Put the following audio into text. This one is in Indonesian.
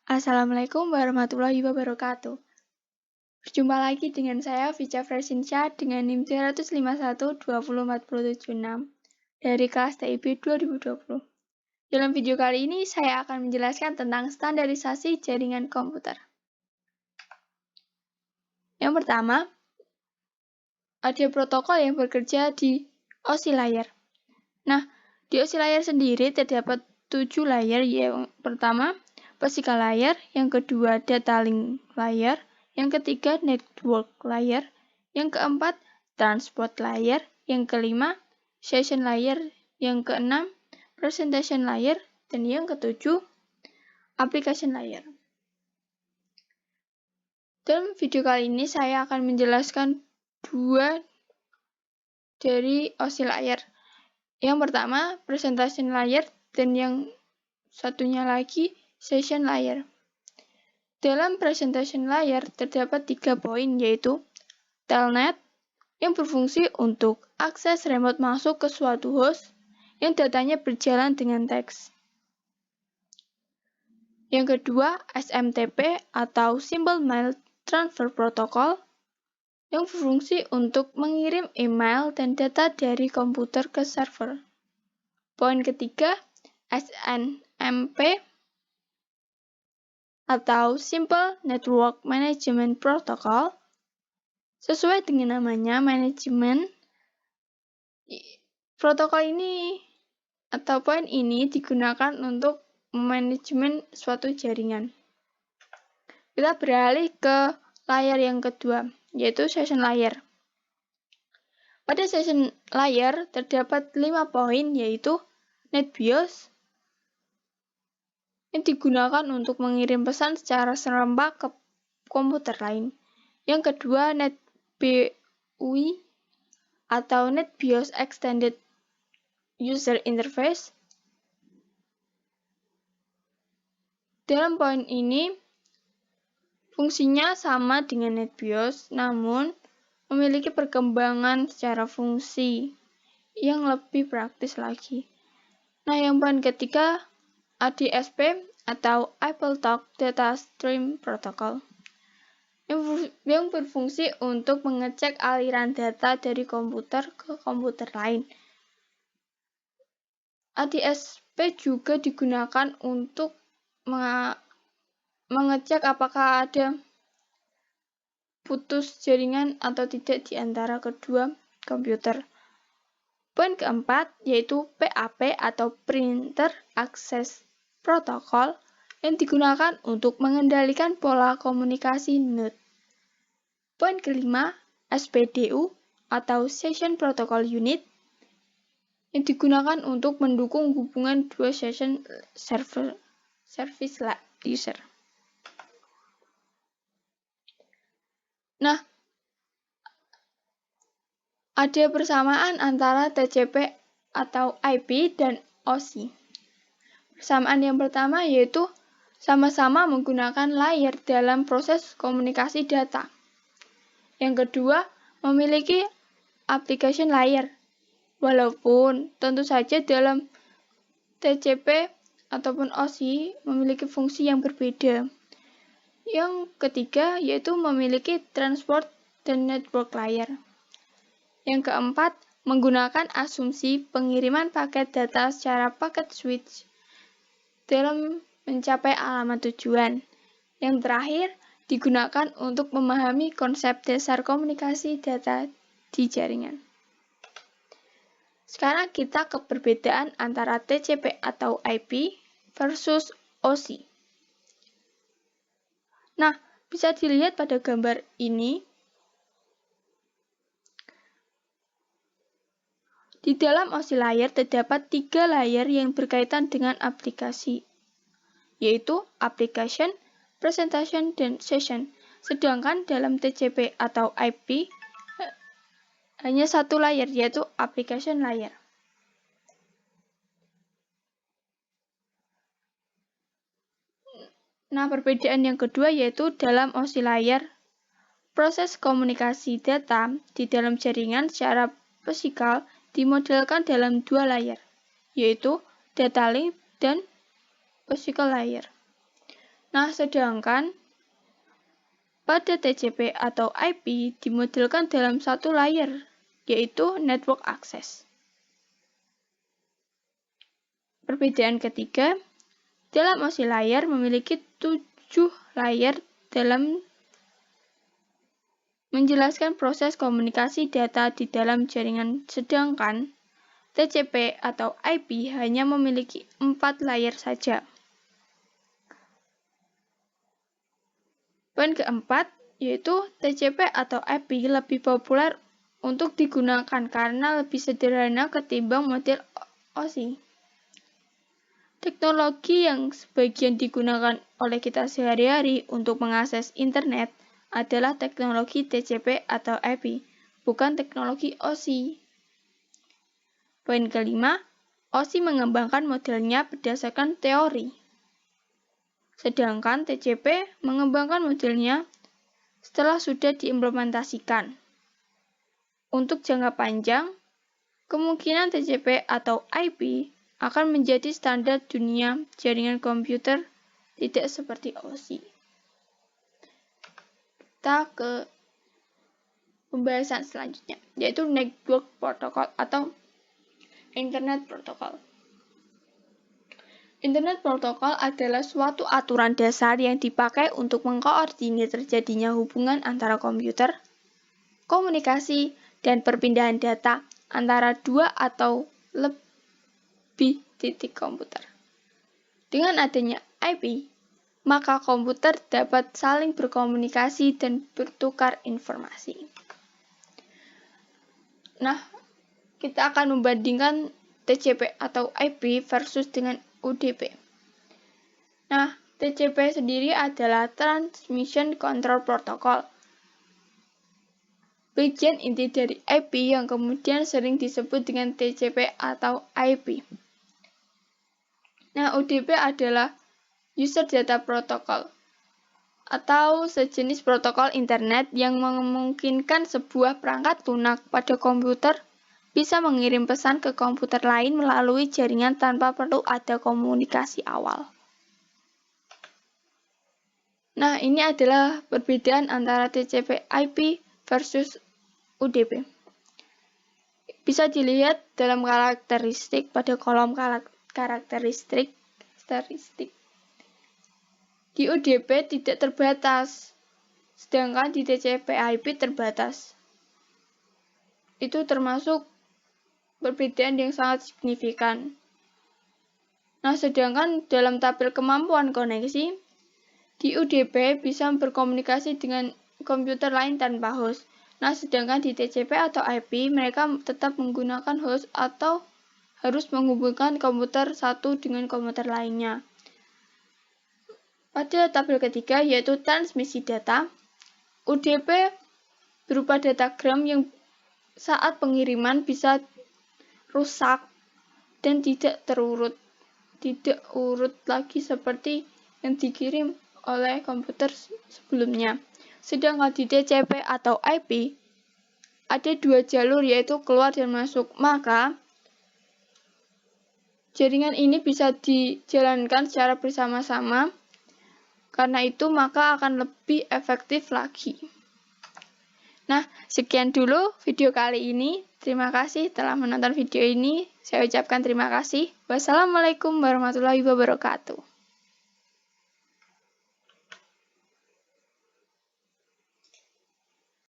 Assalamualaikum warahmatullahi wabarakatuh. Berjumpa lagi dengan saya, Vicha Fresinsya, dengan NIM 351204776 dari kelas TIB 2020. Dalam video kali ini, saya akan menjelaskan tentang standarisasi jaringan komputer. Yang pertama, ada protokol yang bekerja di OSI layer. Nah, di OSI layer sendiri terdapat 7 layer. Yang pertama, physical layer, yang kedua, data link layer, yang ketiga, network layer, yang keempat, transport layer, yang kelima, session layer, yang keenam, presentation layer, dan yang ketujuh, application layer. Dalam video kali ini saya akan menjelaskan dua dari OSI layer. Yang pertama, presentation layer, dan yang satunya lagi, session layer. Dalam presentation layer terdapat 3 poin, yaitu telnet yang berfungsi untuk akses remote masuk ke suatu host yang datanya berjalan dengan teks. Yang kedua, SMTP atau Simple Mail Transfer Protocol yang berfungsi untuk mengirim email dan data dari komputer ke server. Poin ketiga, SNMP atau Simple Network Management Protocol. Sesuai dengan namanya, manajemen, protokol ini atau poin ini digunakan untuk manajemen suatu jaringan. Kita beralih ke layer yang kedua, yaitu session layer. Pada session layer terdapat 5 poin, yaitu NetBIOS yang digunakan untuk mengirim pesan secara serempak ke komputer lain. Yang kedua, NetBIOS atau NetBIOS Extended User Interface. Dalam poin ini, fungsinya sama dengan NetBIOS, namun memiliki perkembangan secara fungsi yang lebih praktis lagi. Nah, yang poin ketiga, ADSP atau AppleTalk Data Stream Protocol yang berfungsi untuk mengecek aliran data dari komputer ke komputer lain. ADSP juga digunakan untuk mengecek apakah ada putus jaringan atau tidak di antara kedua komputer. Poin keempat, yaitu PAP atau Printer Access Protocol yang digunakan untuk mengendalikan pola komunikasi node. Poin kelima, SPDU atau Session Protocol Unit yang digunakan untuk mendukung hubungan dua session service user. Nah, ada persamaan antara TCP atau IP dan OSI. Persamaan yang pertama yaitu sama-sama menggunakan layer dalam proses komunikasi data. Yang kedua, memiliki application layer. Walaupun tentu saja dalam TCP ataupun OSI memiliki fungsi yang berbeda. Yang ketiga yaitu memiliki transport dan network layer. Yang keempat, menggunakan asumsi pengiriman paket data secara paket switch dalam mencapai alamat tujuan. Yang terakhir, digunakan untuk memahami konsep dasar komunikasi data di jaringan. Sekarang kita ke perbedaan antara TCP atau IP versus OSI. Nah, bisa dilihat pada gambar ini. Di dalam OSI layer terdapat 3 layer yang berkaitan dengan aplikasi, yaitu application, presentation, dan session. Sedangkan dalam TCP atau IP hanya 1 layer, yaitu application layer. Nah, perbedaan yang kedua yaitu dalam OSI layer, proses komunikasi data di dalam jaringan secara fisikal dimodelkan dalam 2 layer, yaitu data link dan physical layer. Nah, sedangkan pada TCP atau IP dimodelkan dalam satu layer, yaitu network access. Perbedaan ketiga, dalam OSI layer memiliki 7 layer dalam menjelaskan proses komunikasi data di dalam jaringan, sedangkan TCP atau IP hanya memiliki 4 layer saja. Poin keempat, yaitu TCP atau IP lebih populer untuk digunakan karena lebih sederhana ketimbang model OSI. Teknologi yang sebagian digunakan oleh kita sehari-hari untuk mengakses internet adalah teknologi TCP atau IP, bukan teknologi OSI. Poin kelima, OSI mengembangkan modelnya berdasarkan teori. Sedangkan TCP mengembangkan modelnya setelah sudah diimplementasikan. Untuk jangka panjang, kemungkinan TCP atau IP akan menjadi standar dunia jaringan komputer, tidak seperti OSI. Kita ke pembahasan selanjutnya, yaitu Network Protocol atau Internet Protocol. Internet Protocol adalah suatu aturan dasar yang dipakai untuk mengkoordinir terjadinya hubungan antara komputer, komunikasi, dan perpindahan data antara dua atau lebih titik komputer. Dengan adanya IP, maka komputer dapat saling berkomunikasi dan bertukar informasi. Nah, kita akan membandingkan TCP atau IP versus dengan UDP. Nah, TCP sendiri adalah Transmission Control Protocol, bagian inti dari IP yang kemudian sering disebut dengan TCP atau IP. Nah, UDP adalah User Data Protocol, atau sejenis protokol internet yang memungkinkan sebuah perangkat lunak pada komputer bisa mengirim pesan ke komputer lain melalui jaringan tanpa perlu ada komunikasi awal. Nah, ini adalah perbedaan antara TCP/IP versus UDP. Bisa dilihat dalam karakteristik pada kolom karakteristik. Di UDP tidak terbatas, sedangkan di TCP/IP terbatas. Itu termasuk perbedaan yang sangat signifikan. Nah, sedangkan dalam tabel kemampuan koneksi, di UDP bisa berkomunikasi dengan komputer lain tanpa host. Nah, sedangkan di TCP atau IP, mereka tetap menggunakan host atau harus menghubungkan komputer satu dengan komputer lainnya. Pada tabel ketiga, yaitu transmisi data, UDP berupa datagram yang saat pengiriman bisa rusak dan tidak urut lagi seperti yang dikirim oleh komputer sebelumnya. Sedangkan di TCP atau IP ada dua jalur, yaitu keluar dan masuk. Maka jaringan ini bisa dijalankan secara bersama-sama. Karena itu maka akan lebih efektif lagi. Nah, sekian dulu video kali ini. Terima kasih telah menonton video ini. Saya ucapkan terima kasih. Wassalamualaikum warahmatullahi wabarakatuh.